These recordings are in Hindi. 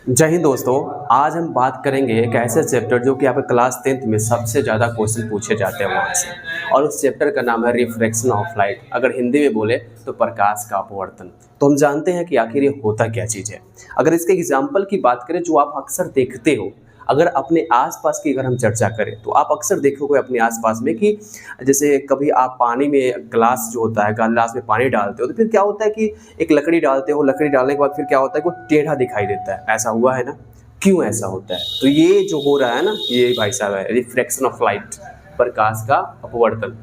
जय हिंद दोस्तों। आज हम बात करेंगे एक ऐसे चैप्टर जो कि यहाँ पे क्लास 10th में सबसे ज़्यादा क्वेश्चन पूछे जाते हैं वहाँ से, और उस चैप्टर का नाम है रिफ्रैक्शन ऑफ लाइट। अगर हिंदी में बोले तो प्रकाश का अपवर्तन। तो हम जानते हैं कि आखिर ये होता क्या चीज़ है। अगर इसके एग्जाम्पल की बात करें जो आप अक्सर देखते हो, अगर अपने आसपास की अगर हम चर्चा करें तो आप अक्सर देखोगे अपने आसपास में कि जैसे कभी आप पानी में ग्लास जो होता है, ग्लास में पानी डालते हो तो फिर क्या होता है कि एक लकड़ी डालते हो, लकड़ी डालने के बाद फिर क्या होता है कि वो टेढ़ा दिखाई देता है। ऐसा हुआ है ना? क्यों ऐसा होता है? तो ये जो हो रहा है ना, ये भाई साहब है रिफ्रैक्शन ऑफ लाइट, प्रकाश का अपवर्तन।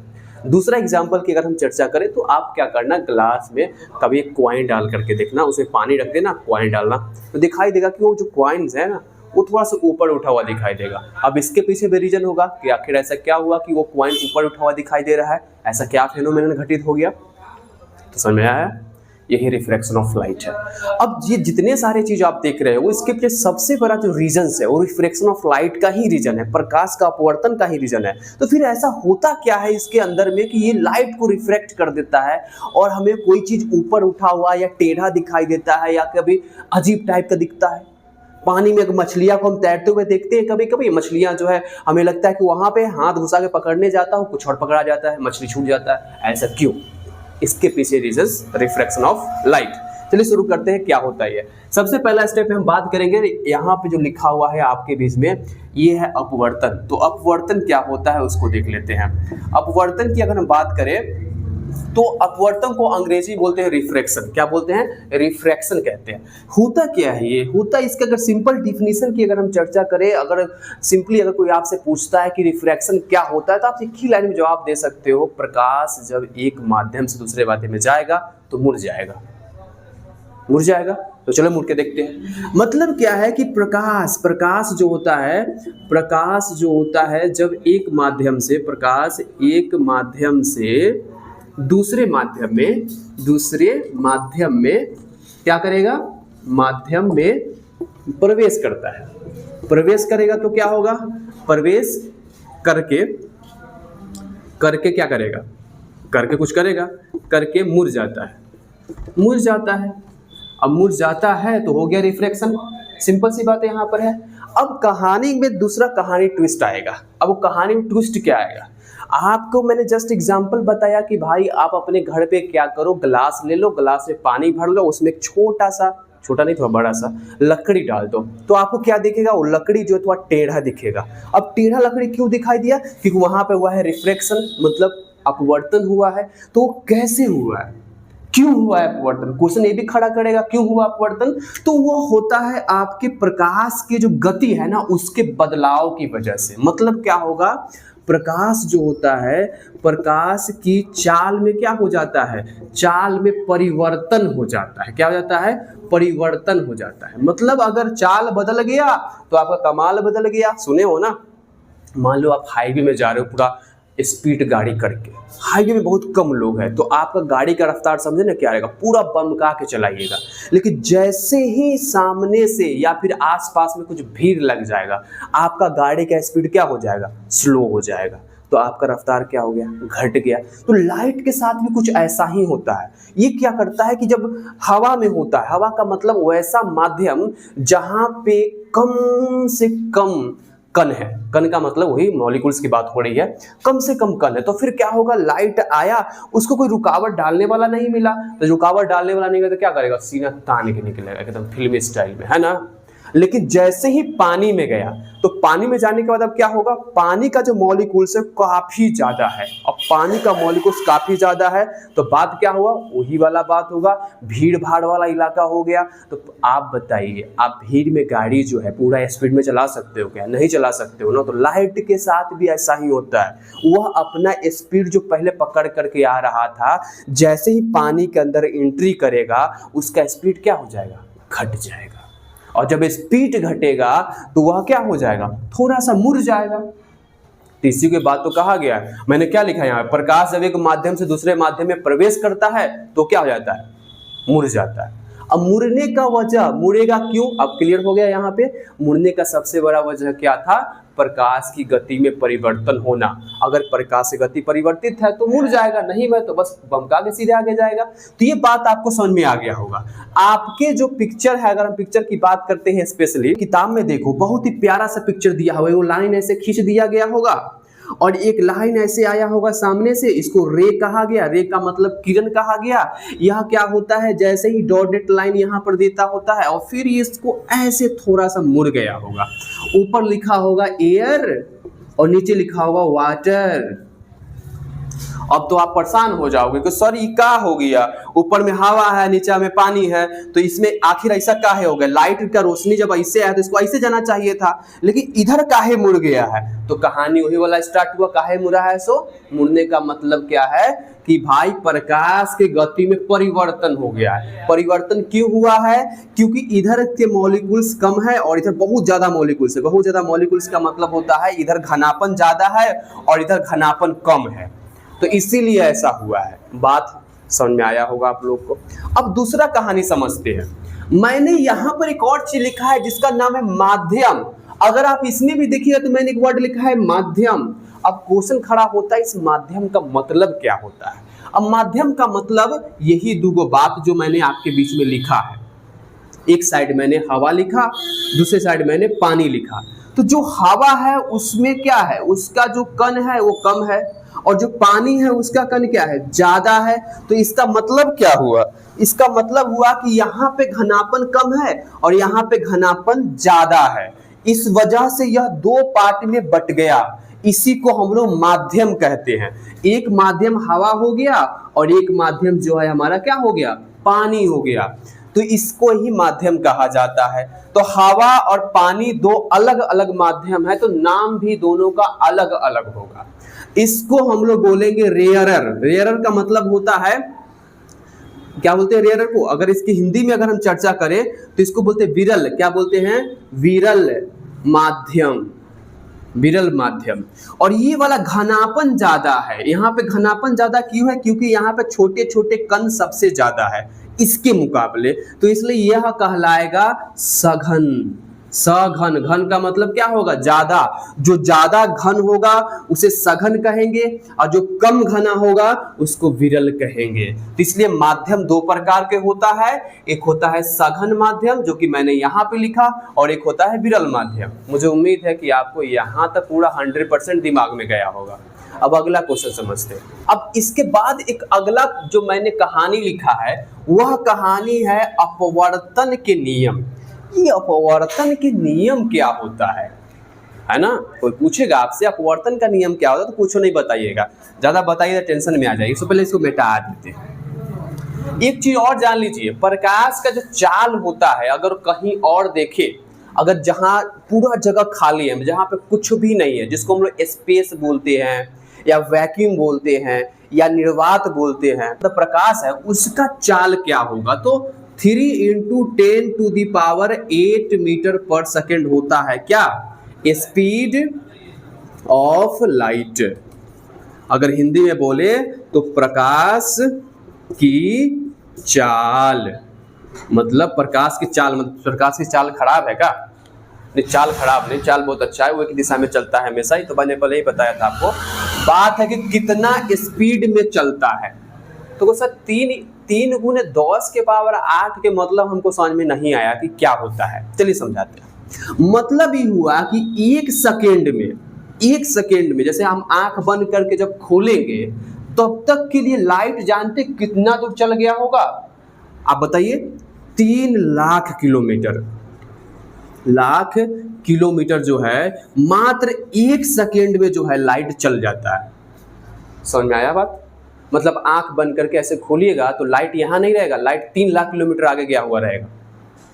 दूसरा एग्जाम्पल की अगर हम चर्चा करें तो आप क्या करना, ग्लास में कभी एक कॉइन डाल करके देखना, उसमें पानी रख देना, कॉइन डालना, तो दिखाई देगा कि वो जो कॉइन्स है ना वो थोड़ा सा ऊपर उठा हुआ दिखाई देगा। अब इसके पीछे भी रीजन होगा कि आखिर ऐसा क्या हुआ कि वो कॉइन ऊपर उठा हुआ दिखाई दे रहा है, ऐसा क्या फेनोमेनन घटित हो गया। तो समझ में आया? यही रिफ्रैक्शन ऑफ लाइट है। अब ये जितने सारे चीज आप देख रहे हो इसके पीछे सबसे बड़ा जो रीजन है वो रिफ्रैक्शन ऑफ लाइट का ही रीजन है, प्रकाश का अपवर्तन का ही रीजन है। तो फिर ऐसा होता क्या है इसके अंदर में कि ये लाइट को रिफ्रैक्ट कर देता है और हमें कोई चीज ऊपर उठा हुआ या टेढ़ा दिखाई देता है या कभी अजीब टाइप का दिखता है। पानी में मछलियां को हम तैरते हुए देखते हैं, कभी कभी मछलियां जो है हमें लगता है कि वहां पे हाथ घुसा के पकड़ने जाता हूं, कुछ और पकड़ा जाता है, मछली छूट जाता है। ऐसा क्यों? इसके पीछे रीजंस रिफ्रैक्शन ऑफ लाइट। चलिए शुरू करते हैं क्या होता है ये। सबसे पहला स्टेप हम बात करेंगे, यहाँ पे जो लिखा हुआ है आपके बीच में ये है अपवर्तन। तो अपवर्तन क्या होता है उसको देख लेते हैं। अपवर्तन की अगर हम बात करें तो अपवर्तन को अंग्रेजी बोलते हैं रिफ्रैक्शन। क्या बोलते हैं? रिफ्रैक्शन कहते हैं। होता क्या है ये? होता इसका अगर सिंपल डिफिनीशन की अगर हम चर्चा करें, अगर सिंपली अगर कोई आपसे पूछता है कि रिफ्रैक्शन क्या होता है तो आप एक ही लाइन में जवाब दे सकते हो, प्रकाश जब एक माध्यम से दूसरे माध्यम में जाएगा तो मुड़ जाएगा। मुड़ जाएगा। तो चलो मुड़ के देखते हैं। मतलब क्या है कि प्रकाश जो होता है, प्रकाश जो होता है जब एक माध्यम से, प्रकाश एक माध्यम से दूसरे माध्यम में क्या करेगा? माध्यम में प्रवेश करता है। प्रवेश करेगा तो क्या होगा? प्रवेश करके क्या करेगा? करके कुछ करेगा, करके मुड़ जाता है। मुड़ जाता है। अब मुड़ जाता है तो हो गया रिफ्रैक्शन। सिंपल सी बात यहाँ पर है। अब कहानी में दूसरा कहानी ट्विस्ट आएगा। अब वो कहानी में ट्विस्ट क्या आएगा? आपको मैंने जस्ट एग्जांपल बताया कि भाई आप अपने घर पे क्या करो, ग्लास ले लो, ग्लास में पानी भर लो, उसमें एक छोटा नहीं थोड़ा बड़ा सा लकड़ी डाल दो, तो आपको क्या दिखेगा? वो लकड़ी जो है थोड़ा टेढ़ा दिखेगा। अब टेढ़ा लकड़ी क्यों दिखाई दिया? क्योंकि वहां पे हुआ है रिफ्रैक्शन, मतलब अपवर्तन हुआ है। तो कैसे हुआ है, क्यों हुआ है अपवर्तन? क्वेश्चन ये भी खड़ा करेगा क्यों हुआ अपवर्तन। तो वो होता है आपके प्रकाश की जो गति है ना उसके बदलाव की वजह से। मतलब क्या होगा? प्रकाश जो होता है, प्रकाश की चाल में क्या हो जाता है? चाल में परिवर्तन हो जाता है। क्या हो जाता है? परिवर्तन हो जाता है। मतलब अगर चाल बदल गया तो आपका कमाल बदल गया। सुने हो ना? मान लो आप हाईवे में जा रहे हो पूरा स्पीड गाड़ी करके, हाईवे में बहुत कम लोग हैं तो आपका गाड़ी का रफ्तार समझे ना क्या रहेगा? पूरा बमका के चलाइएगा। लेकिन जैसे ही सामने से या फिर आसपास में कुछ भीड़ लग जाएगा, आपका गाड़ी का स्पीड क्या हो जाएगा? स्लो हो जाएगा। तो आपका रफ्तार क्या हो गया? घट गया। तो लाइट के साथ भी कुछ ऐसा ही होता है। ये क्या करता है कि जब हवा में होता है, हवा का मतलब वैसा माध्यम जहां पे कम से कम कण है, कण का मतलब वही मॉलिक्यूल्स की बात हो रही है, कम से कम कण है, तो फिर क्या होगा? लाइट आया, उसको कोई रुकावट डालने वाला नहीं मिला, तो रुकावट डालने वाला नहीं मिला तो क्या करेगा? सीना तान के निकलेगा एकदम फिल्मी स्टाइल में, है ना? लेकिन जैसे ही पानी में गया तो पानी में जाने के बाद अब क्या होगा? पानी का जो मॉलिक्यूल्स है काफी ज्यादा है। अब पानी का मॉलिक्यूल्स काफी ज्यादा है तो बात क्या हुआ? वही वाला बात होगा, भीड़ भाड़ वाला इलाका हो गया। तो आप बताइए, आप भीड़ में गाड़ी जो है पूरा स्पीड में चला सकते हो क्या? नहीं चला सकते हो ना। तो लाइट के साथ भी ऐसा ही होता है। वह अपना स्पीड जो पहले पकड़ करके आ रहा था, जैसे ही पानी के अंदर एंट्री करेगा उसका स्पीड क्या हो जाएगा? घट जाएगा। और जब स्पीड घटेगा तो वह क्या हो जाएगा? थोड़ा सा मुड़ जाएगा। तो इसी के बाद तो कहा गया है, मैंने क्या लिखा है यहाँ? प्रकाश जब एक माध्यम से दूसरे माध्यम में प्रवेश करता है तो क्या हो जाता है? मुड़ जाता है। अब मुड़ने का वजह, मुड़ेगा क्यों, अब क्लियर हो गया। यहाँ पे मुड़ने का सबसे बड़ा वजह क्या था, प्रकाश की गति में परिवर्तन होना। अगर प्रकाश की गति परिवर्तित है तो मुड़ जाएगा, नहीं मैं तो बस बमका के सीधे आगे जाएगा। तो ये बात आपको समझ में आ गया होगा। आपके जो पिक्चर है, अगर हम पिक्चर की बात करते हैं स्पेशली, किताब में देखो बहुत ही प्यारा सा पिक्चर दिया हुआ है, वो लाइन ऐसे खींच दिया गया होगा और एक लाइन ऐसे आया होगा सामने से, इसको रे कहा गया, रे का मतलब किरण कहा गया। यह क्या होता है, जैसे ही डॉटेड लाइन यहाँ पर देता होता है और फिर इसको ऐसे थोड़ा सा मुड़ गया होगा, ऊपर लिखा होगा एयर और नीचे लिखा होगा वाटर। अब तो आप परेशान हो जाओगे कि सर ये क्या हो गया, ऊपर में हवा है नीचे में पानी है, तो इसमें आखिर ऐसा काहे हो गया, लाइट का रोशनी जब ऐसे है तो इसको ऐसे जाना चाहिए था, लेकिन इधर काहे मुड़ गया है। तो कहानी वही वाला स्टार्ट हुआ, काहे मुड़ा है, सो मुड़ने का मतलब क्या है कि भाई प्रकाश के गति में परिवर्तन हो गया है। परिवर्तन क्यों हुआ है, क्योंकि इधर के मॉलिक्यूल्स कम है और इधर बहुत ज्यादा मॉलिक्यूल्स है। बहुत ज्यादा मॉलिक्यूल्स का मतलब होता है इधर घनापन ज्यादा है और इधर घनापन कम है, तो इसीलिए ऐसा हुआ है। बात समझ में आया होगा आप लोग को। अब दूसरा कहानी समझते हैं। मैंने यहाँ पर एक और चीज लिखा है जिसका नाम है माध्यम। अगर आप इसमें भी देखिएगा तो मैंने एक वर्ड लिखा है माध्यम। अब क्वेश्चन खड़ा होता है इस माध्यम का मतलब क्या होता है। अब माध्यम का मतलब यही दो बात जो मैंने आपके बीच में लिखा है। एक साइड मैंने हवा लिखा, दूसरे साइड मैंने पानी लिखा। तो जो हवा है उसमें क्या है, उसका जो कण है वो कम है और जो पानी है उसका कण क्या है, ज्यादा है। तो इसका मतलब क्या हुआ, इसका मतलब हुआ कि यहाँ पे घनापन कम है और यहाँ पे घनापन ज्यादा है। इस वजह से यह दो पार्ट में बट गया। इसी को हम लोग माध्यम कहते हैं। एक माध्यम हवा हो गया और एक माध्यम जो है हमारा क्या हो गया, पानी हो गया। तो इसको ही माध्यम कहा जाता है। तो हवा और पानी दो अलग अलग माध्यम है, तो नाम भी दोनों का अलग अलग होगा। इसको हम लोग बोलेंगे रेयरर। रेयरर का मतलब होता है, क्या बोलते हैं रेयरर को, अगर इसकी हिंदी में अगर हम चर्चा करें तो इसको बोलते हैं विरल। क्या बोलते हैं, विरल माध्यम, विरल माध्यम। और ये वाला घनापन ज्यादा है। यहाँ पे घनापन ज्यादा क्यों है, क्योंकि यहाँ पे छोटे छोटे कण सबसे ज्यादा है इसके मुकाबले, तो इसलिए यह कहलाएगा सघन। सघन, घन का मतलब क्या होगा, ज्यादा। जो ज्यादा घन होगा उसे सघन कहेंगे और जो कम घना होगा उसको विरल कहेंगे। तो इसलिए माध्यम दो प्रकार के होता है, एक होता है सघन माध्यम जो कि मैंने यहाँ पे लिखा, और एक होता है विरल माध्यम। मुझे उम्मीद है कि आपको यहाँ तक पूरा 100% दिमाग में गया होगा। अब अगला क्वेश्चन समझते हैं। अब इसके बाद एक अगला जो मैंने कहानी लिखा है वह कहानी है अपवर्तन के नियम। ये अपवर्तन के नियम क्या होता है ना। कोई पूछेगा आपसे अपवर्तन का नियम क्या होता है तो कुछ नहीं बताइएगा, ज्यादा बताइए टेंशन में आ जाएगी। इससे पहले इसको मिटा देते हैं। एक चीज और जान लीजिए, प्रकाश का जो चाल होता है अगर कहीं और देखे, अगर जहां पूरा जगह खाली है, जहां पे कुछ भी नहीं है, जिसको हम लोग स्पेस बोलते हैं या वैक्यूम बोलते हैं या निर्वात बोलते हैं, तो प्रकाश है उसका चाल क्या होगा, तो 3 × 10⁸ मीटर पर सेकेंड होता है। क्या, स्पीड ऑफ लाइट। अगर हिंदी में बोले तो प्रकाश की चाल, मतलब प्रकाश की चाल, मतलब प्रकाश की चाल खराब है क्या, नहीं चाल खराब नहीं, चाल बहुत अच्छा है, वो एक दिशा में चलता है हमेशा ही। तो मैंने पहले ही बताया था आपको। बात है कि कितना स्पीड में चलता है। तो सर 3 × 10⁸ के मतलब हमको समझ में नहीं आया कि क्या होता है। चलिए समझाते हैं। मतलब ये हुआ कि एक सेकेंड में जैसे हम आंख बंद करके जब खोलेंगे तब तक के लिए लाइट जानते कितना दूर चल गया होगा, आप बताइए। 3 लाख किलोमीटर। लाख किलोमीटर जो है मात्र एक सेकेंड में जो है लाइट चल जाता है। समझ में आया बात। मतलब आंख बंद करके ऐसे खोलिएगा तो लाइट यहाँ नहीं रहेगा, लाइट 3 लाख किलोमीटर आगे गया हुआ रहेगा।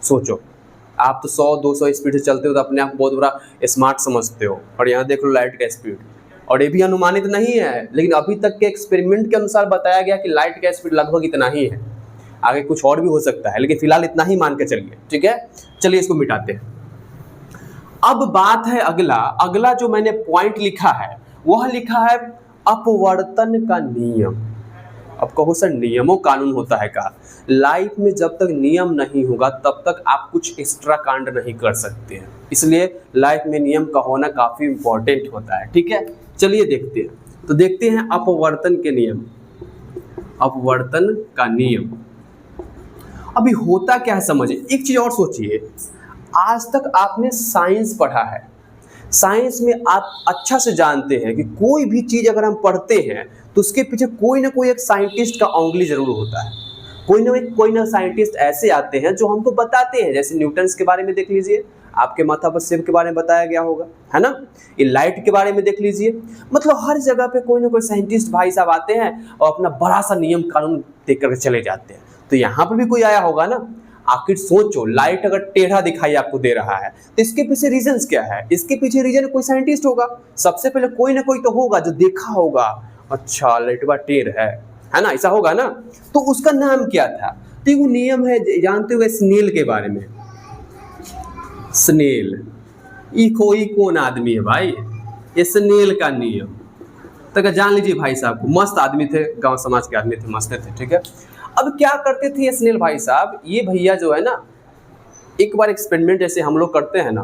सोचो, आप तो 100-200 स्पीड से चलते हो तो अपने आप को बहुत बड़ा स्मार्ट समझते हो, और यहाँ देख लो लाइट का स्पीड। और ये भी अनुमानित नहीं है, लेकिन अभी तक के एक्सपेरिमेंट के अनुसार बताया गया कि लाइट का स्पीड लगभग इतना ही है। आगे कुछ और भी हो सकता है, लेकिन फिलहाल इतना ही मान के चलिए, ठीक है। चलिए इसको मिटाते हैं। अब बात है अगला जो मैंने पॉइंट लिखा है वह लिखा है अपवर्तन का नियम। अब कहो सर नियमों कानून होता है का? लाइफ में जब तक नियम नहीं होगा तब तक आप कुछ एक्स्ट्रा कांड नहीं कर सकते हैं, इसलिए लाइफ में नियम का होना काफ़ी इंपॉर्टेंट होता है। ठीक है, चलिए देखते हैं। तो देखते हैं अपवर्तन के नियम। अपवर्तन का नियम अभी होता क्या है समझिए। एक चीज़ और सोचिए, आज तक आपने साइंस पढ़ा है, साइंस में आप अच्छा से जानते हैं कि कोई भी चीज़ अगर हम पढ़ते हैं तो उसके पीछे कोई ना कोई एक साइंटिस्ट का उंगली जरूर होता है। कोई ना साइंटिस्ट ऐसे आते हैं जो हमको बताते हैं, जैसे न्यूटन्स के बारे में देख लीजिए, आपके माथा पर सेब के बारे में बताया गया होगा, है ना। ये लाइट के बारे में देख लीजिए, मतलब हर जगह पे कोई ना कोई साइंटिस्ट भाई साहब आते हैं और अपना बड़ा सा नियम कानून देख करके चले जाते हैं। तो यहाँ पर भी कोई आया होगा ना। आखिर सोचो, लाइट अगर टेढ़ा दिखाई आपको दे रहा है तो इसके पीछे रीजंस क्या है? इसके पीछे रीजन कोई साइंटिस्ट होगा, सबसे पहले कोई ना कोई तो होगा जो देखा होगा, अच्छा लाइट बा टेढ़ है ना, ऐसा होगा ना। तो उसका नाम क्या था? तो वो नियम है, जानते हो स्नेल के बारे में। स्नेल ई कौन आदमी है भाई? ये स्नेल का नियम तो जान लीजिए भाई साहब, मस्त आदमी थे, गांव समाज के आदमी थे, मस्त थे। ठीक है, अब क्या करते थे ये स्नेल भाई साहब, ये भैया जो है ना, एक बार एक्सपेरिमेंट जैसे हम लोग करते हैं ना,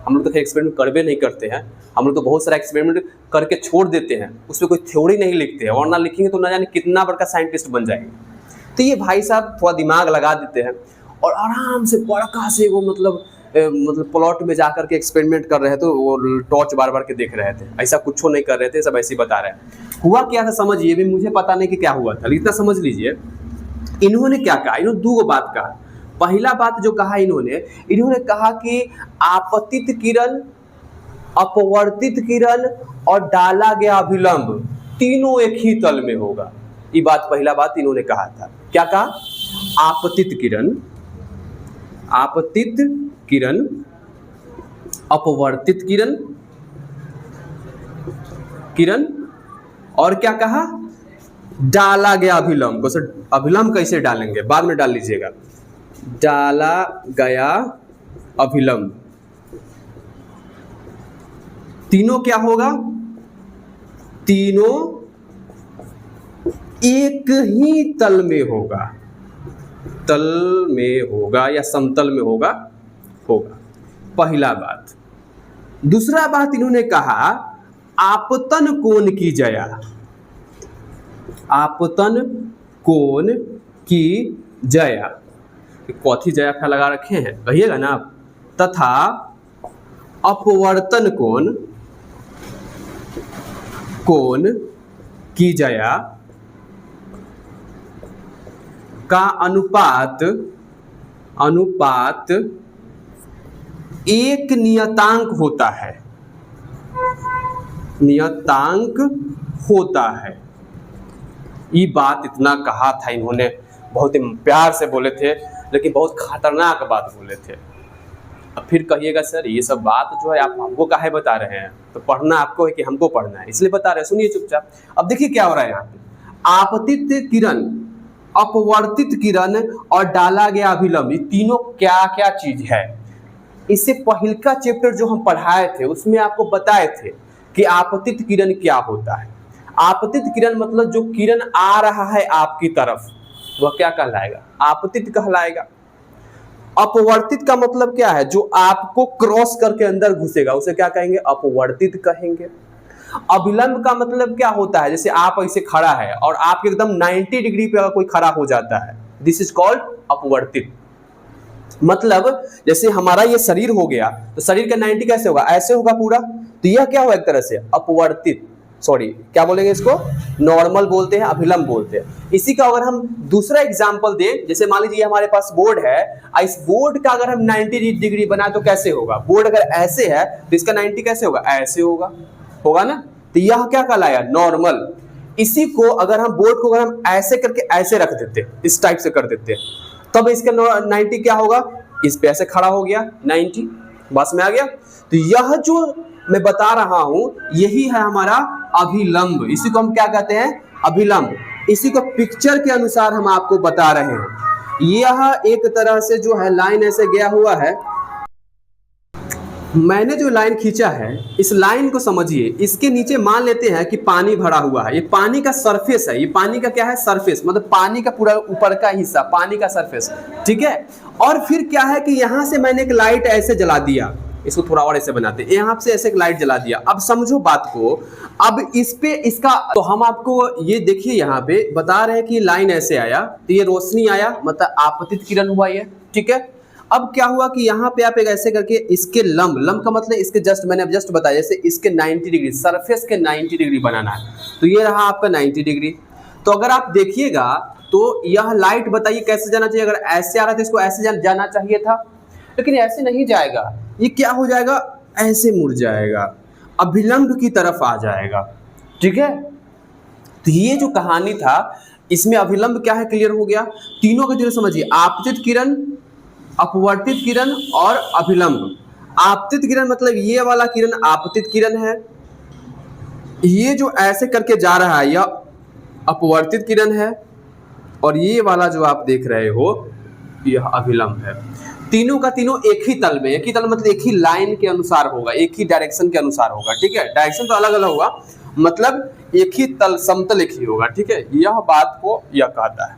हम लोग तो एक्सपेरिमेंट करवे नहीं करते हैं, हम लोग तो बहुत सारा एक्सपेरिमेंट करके छोड़ देते हैं, उसमें कोई थ्योरी नहीं लिखते हैं, और ना लिखेंगे तो ना जाने कितना बड़का साइंटिस्ट बन जाएंगे। तो ये भाई साहब थोड़ा दिमाग लगा देते हैं और आराम से बड़का से वो मतलब प्लॉट में जा करके एक्सपेरिमेंट कर रहे थे, वो टॉर्च बार बार के देख रहे थे, ऐसा कुछ नहीं कर रहे थे, सब ऐसे ही बता रहे हैं। हुआ क्या था समझिए, भी मुझे पता नहीं कि क्या हुआ था, इतना समझ लीजिए। इन्होंने क्या कहा, इन्होंने दो बात कहा। पहला बात जो कहा इन्होंने कहा कि आपतित किरण, अपवर्तित किरण और डाला गया अभिलंब तीनों एक ही तल में होगा। ये बात पहला बात इन्होंने कहा था। क्या कहा? आपतित किरण, अपवर्तित किरण और क्या कहा? डाला गया अभिलंब। अभिलंब कैसे डालेंगे बाद में डाल लीजिएगा। डाला गया अभिलंब तीनों क्या होगा? तीनों एक ही तल में होगा, तल में होगा या समतल में होगा। पहला बात। दूसरा बात इन्होंने कहा आपतन कोण की जया, आपतन कोण की जया, कौथी जया क्या लगा रखे हैं कहिएगा ना आप, तथा अपवर्तन कोण की जया का अनुपात एक नियतांक होता है, नियतांक होता है। ये बात इतना कहा था इन्होंने, बहुत ही प्यार से बोले थे, लेकिन बहुत खतरनाक बात बोले थे। अब फिर कहिएगा सर ये सब बात जो है आप हमको काहे बता रहे हैं? तो पढ़ना आपको है कि हमको पढ़ना है, इसलिए बता रहे हैं। सुनिए चुपचाप। अब देखिए क्या हो रहा है यहाँ पे। आपतित किरण, अपवर्तित किरण और डाला गया अभिलंब, ये तीनों क्या क्या चीज है? इससे पहला चैप्टर जो हम पढ़ाए थे उसमें आपको बताए थे कि आपतित किरण क्या होता है। आपतित किरण मतलब जो किरण आ रहा है आपकी तरफ, वह क्या कहलाएगा? आपतित कहलाएगा। अपवर्तित का मतलब क्या है? जो आपको क्रॉस करके अंदर घुसेगा उसे क्या कहेंगे? अपवर्तित कहेंगे। अभिलंब का मतलब क्या होता है? जैसे आप ऐसे खड़ा है और आप एकदम 90 डिग्री पे अगर कोई खड़ा हो जाता है, दिस इज कॉल्ड अपवर्तित। मतलब जैसे हमारा ये शरीर हो गया तो शरीर का 90 कैसे होगा? ऐसे होगा पूरा, तो यह क्या होगा? एक तरह से अपवर्तित, सॉरी क्या बोलेंगे इसको? नॉर्मल बोलते हैं, अभिलंब बोलते हैं। इसी का अगर हम दूसरा एग्जांपल दें, जैसे मान लीजिए हमारे पास बोर्ड है, इस बोर्ड का अगर हम 90 डिग्री बनाए तो कैसे होगा? बोर्ड अगर ऐसे है तो इसका 90 कैसे होगा? ऐसे होगा ना। तो यह क्या कहलाया? नॉर्मल। इसी को अगर हम बोर्ड को अगर हम ऐसे करके ऐसे रख देते, इस टाइप से कर देते, तब इसका 90 क्या होगा? इस पे ऐसे खड़ा हो गया 90, बस में आ गया। तो यह जो मैं बता रहा हूं यही है हमारा अभिलंब। इसी को हम क्या कहते हैं? अभिलंब। इसी को पिक्चर के अनुसार हम आपको बता रहे हैं। यह एक तरह से जो है लाइन ऐसे गया हुआ है, मैंने जो लाइन खींचा है इस लाइन को समझिए, इसके नीचे मान लेते हैं कि पानी भरा हुआ है, ये पानी का सरफेस है, ये पानी का क्या है, सरफेस, मतलब पानी का पूरा ऊपर का हिस्सा, पानी का सरफेस, ठीक है। और फिर क्या है कि यहां से मैंने एक लाइट ऐसे जला दिया, इसको थोड़ा और ऐसे बनाते हैं, यहां से ऐसे एक लाइट जला दिया। अब समझो बात को, अब इस पे इसका तो हम आपको ये देखिए यहाँ पे बता रहे हैं कि लाइन ऐसे आया तो ये रोशनी आया, मतलब आपतित किरण हुआ ये, ठीक है। अब क्या हुआ कि यहाँ पे आप एक ऐसे करके इसके लंब का मतलब इसके जस्ट, मैंने अब जस्ट बताया, जैसे इसके 90 डिग्री, सरफेस के 90 डिग्री बनाना है, तो ये रहा आपका 90 डिग्री। तो अगर आप देखिएगा तो यह लाइट बताइए कैसे जाना चाहिए, अगर ऐसे आ रहा था इसको ऐसे जाना चाहिए था, लेकिन ऐसे नहीं जाएगा, ये क्या हो जाएगा, ऐसे मुड़ जाएगा, अभिलंब की तरफ आ जाएगा, ठीक है। तो ये जो कहानी था इसमें अभिलंब क्या है क्लियर हो गया। तीनों का जो समझिए, आपतित किरण, अपवर्तित किरण और अभिलंब। आपतित किरण मतलब ये वाला किरण आपतित किरण है, ये जो ऐसे करके जा रहा है यह अपवर्तित किरण है, और ये वाला जो आप देख रहे हो यह अभिलंब है। तीनों का तीनों एक ही तल में, एक ही तल मतलब एक ही लाइन के अनुसार होगा, एक ही डायरेक्शन के अनुसार होगा, ठीक है। डायरेक्शन तो अलग अलग होगा, मतलब एक ही तल, समतल एक ही होगा, ठीक है। यह बात को यह कहता है।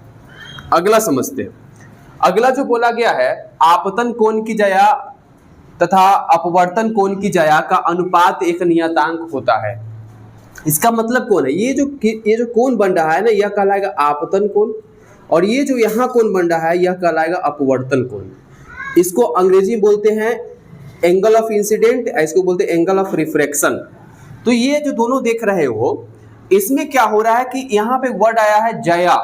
अगला समझते हैं। अगला जो बोला गया है, आपतन कोण की जया तथा अपवर्तन कोण की जया का अनुपात एक नियतांक होता है। इसका मतलब कौन है, ये जो कोण बन रहा है ना, यह कहलाएगा आपतन कोण, और ये जो यहाँ कोण बन रहा है यह कहलाएगा अपवर्तन कोण। इसको अंग्रेजी में बोलते हैं एंगल ऑफ इंसिडेंट, इसको बोलते हैं एंगल ऑफ रिफ्रैक्शन। तो ये जो दोनों देख रहे हो, इसमें क्या हो रहा है कि यहाँ पे वर्ड आया है जया।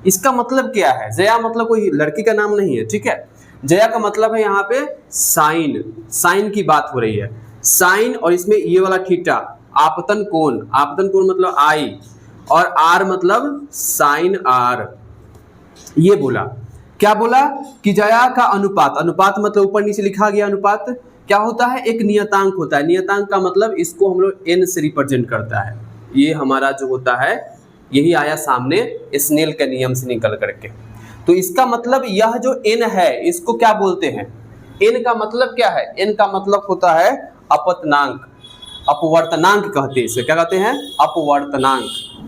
इसका मतलब क्या है, जया मतलब कोई लड़की का नाम नहीं है, ठीक है। जया का मतलब है यहाँ पे साइन, साइन की बात हो रही है, साइन, और इसमें ये वाला थीटा, आपतन कोण, आपतन कोण मतलब आई, और आर मतलब साइन आर। ये बोला, क्या बोला कि जया का अनुपात, अनुपात मतलब ऊपर नीचे लिखा गया अनुपात क्या होता है, एक नियतांक होता है। नियतांक का मतलब इसको हम लोग n से रिप्रेजेंट करता है, ये हमारा जो होता है यही आया सामने स्नेल के नियम से निकल करके। तो इसका मतलब यह जो n है इसको क्या बोलते हैं, n का मतलब क्या है, n का मतलब होता है अपवर्तनांक, अपवर्तनांक कहते हैं इसे, क्या कहते हैं, अपवर्तनांक।